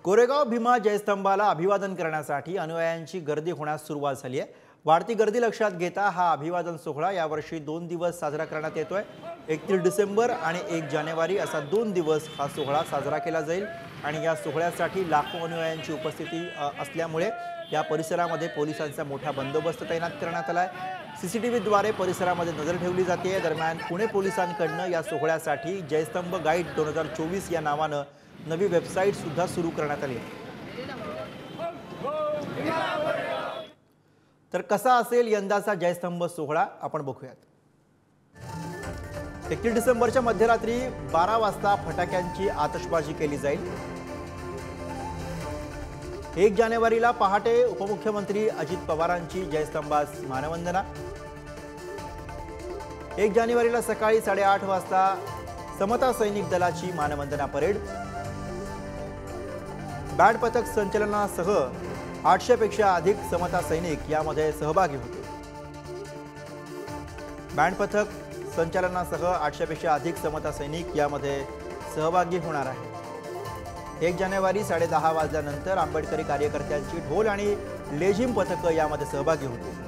कोरेगाव भीमा जयस्तंभाला अभिवादन करण्यासाठी अनुयायांची गर्दी होण्यास सुरुवात झाली आहे। वाढती गर्दी लक्षात घेता हा अभिवादन सोहळा यावर्षी 2 दिवस साजरा करण्यात येतोय। 31 डिसेंबर आणि 1 जानेवारी असा 2 दिवस हा सोहळा साजरा केला जाईल आणि या सोहळ्यासाठी लाखो अनुयायांची उपस्थिती असल्यामुळे या परिसरामध्ये पोलिसांचा मोठा बंदोबस्त तैनात करण्यात आलाय। सीसीटीव्हीद्वारे परिसरामध्ये नजर ठेवली जाते। दरम्यान पुणे पोलिसांकडून या सोहळ्यासाठी जयस्तंभ गाईड 2024 या नावाने नवी वेबसाईट सुद्धा सुरू करण्यात आली आहे। तर कसा असेल यंदाचा जयस्तंभ सोहळा आपण बघूयात। 31 डिसेंबरच्या मध्यरात्री 12 वाजता फटाक्यांची आतषबाजी केली जाईल। 1 जानेवारीला पहाटे उपमुख्यमंत्री अजित पवारांची जयस्तंभास मानवंदना। 1 जानेवारीला सकाळी 8:30 वाजता समता सैनिक दलाची मानवंदना परेड। बँड पथक संचलनासह 800 पेक्षा अधिक समता सैनिक यामध्ये सहभागी होते। बँड पथक संचलनासह 800 पेक्षा अधिक समता सैनिक यामध्ये सहभागी होणार आहे। 1 जानेवारी 10:30 वाजल्यानंतर आंबेडकरी कार्यकर्त्यांची ढोल आणि लेझिम पथक यामध्ये सहभागी होते।